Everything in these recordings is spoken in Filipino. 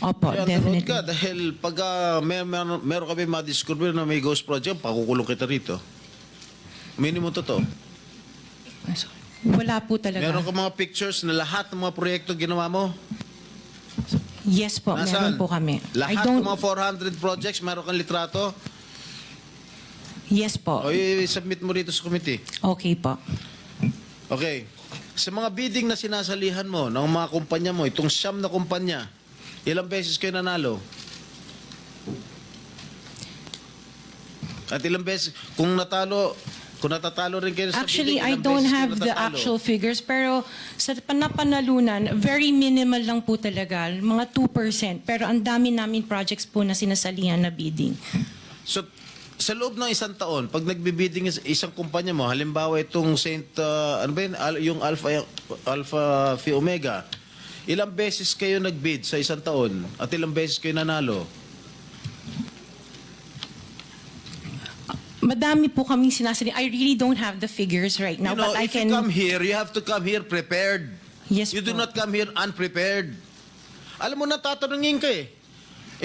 Opo, Kaya definitely. nanood ka dahil pag meron kami ma-discover na may ghost project, pakukulong kita rito. Minimum totoo. Wala po talaga. Meron ka mga pictures na lahat ng mga proyekto ginawa mo? Yes po, meron po kami. Lahat ng mga 400 projects, meron kang litrato? Yes po. O i-submit mo rito sa committee. Okay po. Okay. Sa mga bidding na sinasalihan mo ng mga kumpanya mo, itong siyam na kumpanya, ilang beses kayo nanalo? At ilang beses, kung natatalo rin kayo sa Actually, bidding, I ilang don't beses kayo have the natatalo? actual figures, pero sa napanalunan, very minimal lang po talaga, mga 2%. Pero ang dami namin projects po na sinasalihan na bidding. So, sa loob ng isang taon, pag nagbibidding isang kumpanya mo, halimbawa itong ano ba yun, yung Alpha Phi Omega, ilang beses kayo nagbid sa isang taon at ilang beses kayo nanalo? Madami po kaming sinasalihan. I really don't have the figures right now, You know, but I if you can... come here, you have to come here prepared. Yes You do po. not come here unprepared. Alam mo, natatanungin ka eh.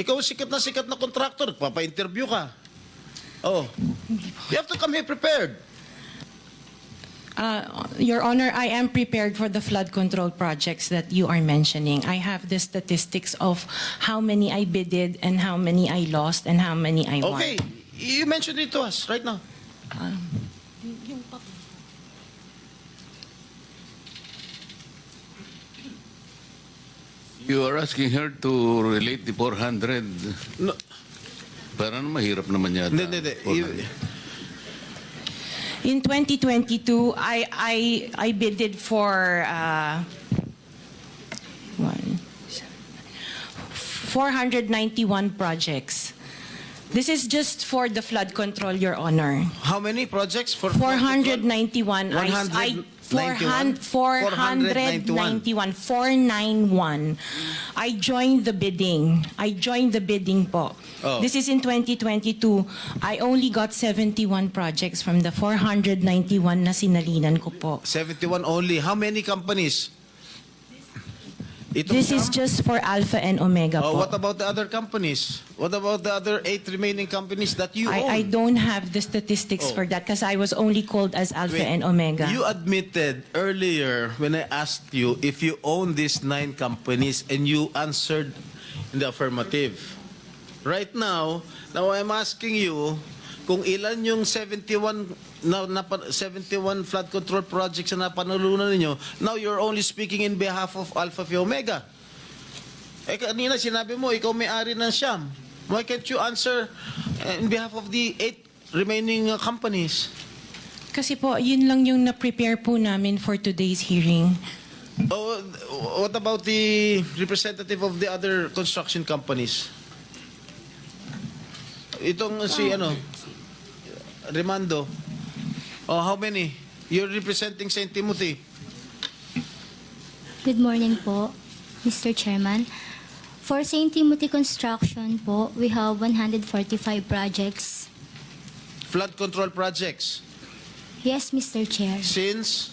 Ikaw sikat na contractor, papa-interview ka. Oh. You have to come here prepared. Your Honor, I am prepared for the flood control projects that you are mentioning. I have the statistics of how many I bidded and how many I lost and how many I won. Okay. You mentioned it to us right now. You are asking her to relate the 400. No, Parang mahirap naman yata. hindi. 400. In 2022, I bidded for 491 projects. This is just for the flood control, Your Honor. How many projects? For 491. 491. 491. I joined the bidding. Po. Oh. This is in 2022. I only got 71 projects from the 491 na sinalinan ko po. 71 only. How many companies? Itong This is siyam? just for Alpha and Omega Oh, po. what about the other companies? What about the other 8 remaining companies that you own? I don't have the statistics Oh. for that because I was only called as Alpha Wait, and Omega. You admitted earlier when I asked you if you own these 9 companies and you answered in the affirmative. Right now I'm asking you kung ilan yung 71 71 flood control projects na napanalunan ninyo. Now you're only speaking in behalf of Alpha Phi Omega. Eh kanina sinabi mo ikaw may-ari ng Siam. Why can't you answer in behalf of the 8 remaining companies? Kasi po, yun lang yung na-prepare po namin for today's hearing. Oh, what about the representative of the other construction companies? Itong si Remando. Oh, how many? You're representing St. Timothy. Good morning po, Mr. Chairman. For St. Timothy Construction po, we have 145 projects. Flood control projects. Yes, Mr. Chair. Since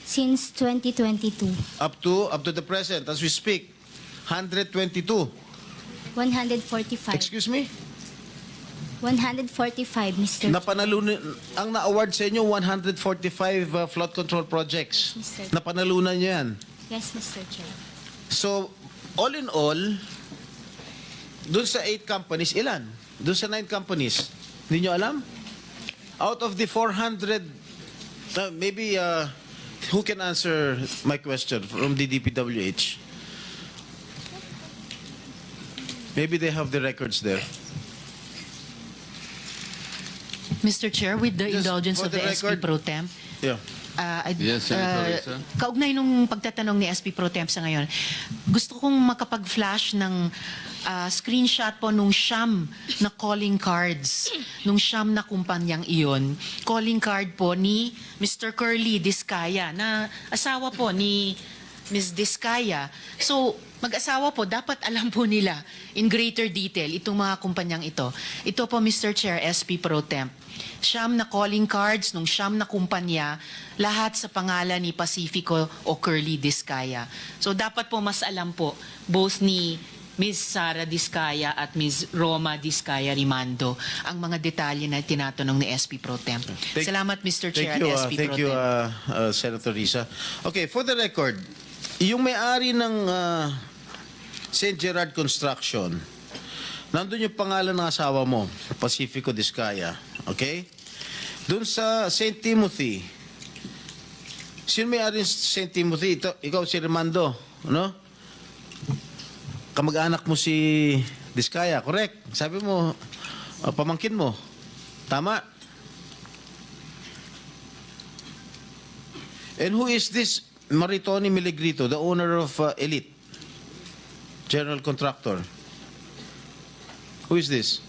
Since 2022, up to the present, as we speak, 122. 145. Excuse me? 145, Mr. Chair. Napanalunan, ang na-award sa inyo, 145 flood control projects. Yes, sir. Napanalunan nyo yan. Yes, Mr. Chair. So, all in all, dun sa 8 companies, ilan? Dun sa 9 companies, hindi nyo alam? Out of the 400, maybe, who can answer my question from the DPWH? Maybe they have the records there. Mr. Chair, with the Just indulgence for of the the SP record. Pro Temp, Yeah. Yes, Senator Risa. kaugnay nung pagtatanong ni SP Pro Temp sa ngayon, gusto kong makapag-flash ng screenshot po nung siyam na calling cards, nung siyam na kumpanyang iyon. Calling card po ni Mr. Curly Discaya, na asawa po ni Ms. Discaya. So, mag-asawa po, dapat alam po nila in greater detail itong mga kumpanyang ito. Ito po, Mr. Chair, SP Pro Temp. Siyam na calling cards nung siyam na kumpanya, lahat sa pangalan ni Pacifico o Curly Discaya. So, dapat po mas alam po, both ni Ms. Sara Diskaya at Ms. Roma Diskaya Rimando ang mga detalye na tinatanong ni SP Pro Temp. Salamat, Mr. Chair at SP Pro Thank you, Temp. Senator Risa. Okay, for the record, yung may-ari ng St. Gerard Construction, nandun yung pangalan ng asawa mo, Pacifico Diskaya. Okay? Doon sa St. Timothy, sino may-ari ng St. Timothy? Ikaw si Rimando, ano? Kamag-anak mo si Diskaya, correct? Sabi mo, pamangkin mo. Tama? And who is this Maritoni Miligrito, the owner of Elite? General contractor. Who is this?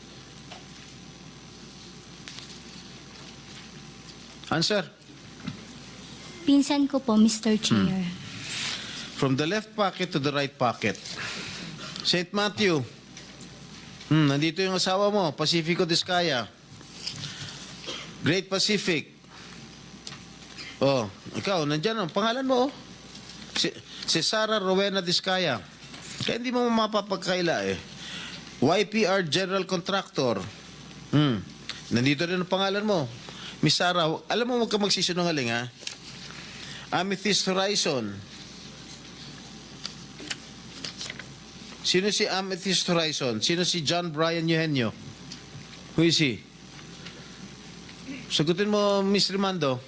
Answer. Pinsan ko po, Mr. Chair. From the left pocket to the right pocket. St. Matthew. Nandito yung asawa mo, Pacifico Diskaya. Great Pacific. Oh, ikaw, nandyan ang pangalan mo, oh. Si Sara Rowena Diskaya. Kaya hindi mo mapapagkaila eh. YPR General Contractor. Nandito rin ang pangalan mo. Miss Sara, alam mo, huwag ka magsisinungaling, ha? Amethyst Horizon. Sino si Amethyst Horizon? Sino si John Brian Eugenio? Who is he? Sagutin mo, Miss Rimando.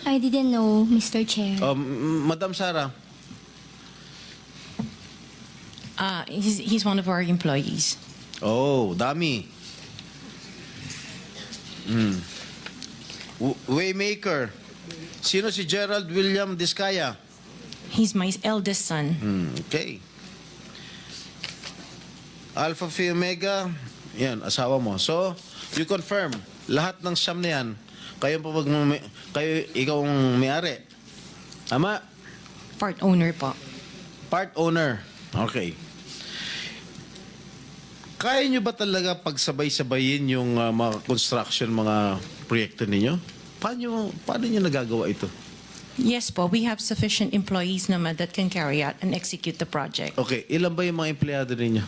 I didn't know, Mr. Chair. Madam Sara. He's one of our employees. Oh, dami. Waymaker. Sino si Gerald William Diskaya? He's my eldest son. Okay. Alpha Phi Omega, yan, asawa mo. So, you confirm, lahat ng siyam na yan, ikaw ang may-ari. Tama? Part owner po. Part owner. Okay. Kaya nyo ba talaga pagsabay-sabayin yung mga construction, mga proyekto ninyo? Paano nyo nagagawa ito? Yes po, we have sufficient employees naman that can carry out and execute the project. Okay, ilan ba yung mga empleyado ninyo?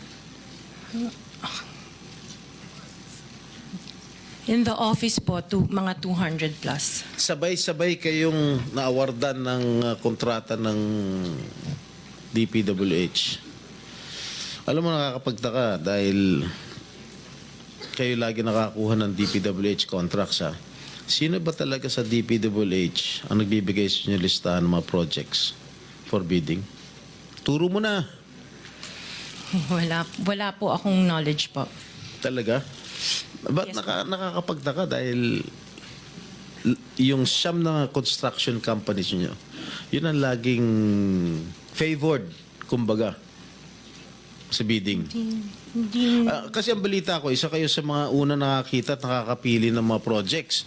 In the office po, mga 200 plus. Sabay-sabay kayong naawardan ng kontrata ng DPWH. Alam mo, nakakapagtaka dahil kayo lagi nakakuha ng DPWH contracts, ha? Sino ba talaga sa DPWH ang nagbibigay sa inyo listahan ng mga projects for bidding? Turo mo na. Wala po akong knowledge po. Talaga? Ba't Yes, nakakapagtaka dahil yung siyam na construction companies nyo, yun ang laging favored, kumbaga, sa bidding. Kasi ang balita ko, isa kayo sa mga una nakakita at nakakapili ng mga projects.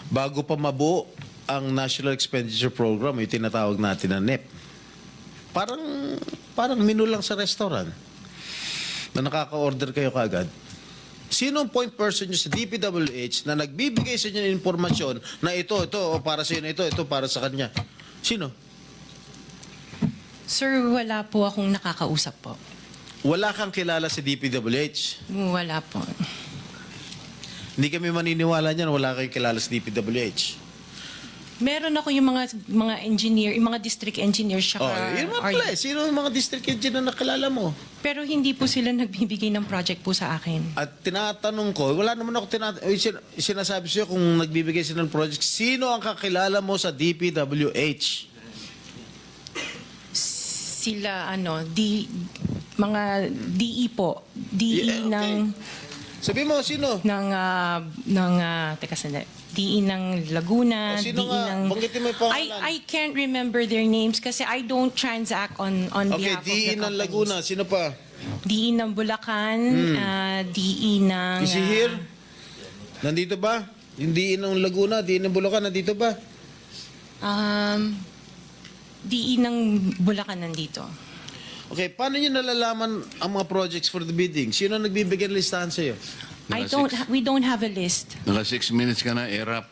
Bago pa mabuo ang National Expenditure Program, yung tinatawag natin na NEP. Parang menu lang sa restaurant na nakaka-order kayo kaagad. Sino ang point person nyo sa DPWH na nagbibigay sa inyo ng informasyon na ito, o para sa inyo, ito para sa kanya? Sino? Sir, wala po akong nakakausap po. Wala kang kilala sa DPWH. Wala po. Hindi kami maniniwala niyan, wala kayong kilala sa DPWH. Meron ako yung mga engineer, yung mga district engineers Oh, saka yun mga pala. Sino ang mga district engineer na nakilala mo? pero hindi po sila nagbibigay ng project po sa akin. At tinatanong ko, wala naman ako sinasabi sa'yo kung nagbibigay sila ng project, sino ang kakilala mo sa DPWH? Sila mga DE po. DE Yeah, okay. ng Sabi mo, sino? teka sandali. DE ng Laguna, O, sino DE nga? ng Banggitin mo yung pangalan. I can't remember their names kasi I don't transact on Okay, behalf of DE the ng companies. Laguna, sino pa? DE ng Bulacan, DE ng Is he here? Nandito ba? Yung DE ng Laguna, DE ng Bulacan, nandito ba? DE ng Bulacan nandito. Okay, paano nyo nalalaman ang mga projects for the bidding? Sino ang nagbibigay ng listahan sa'yo? We don't have a list. Naka 6 minutes ka na, erap.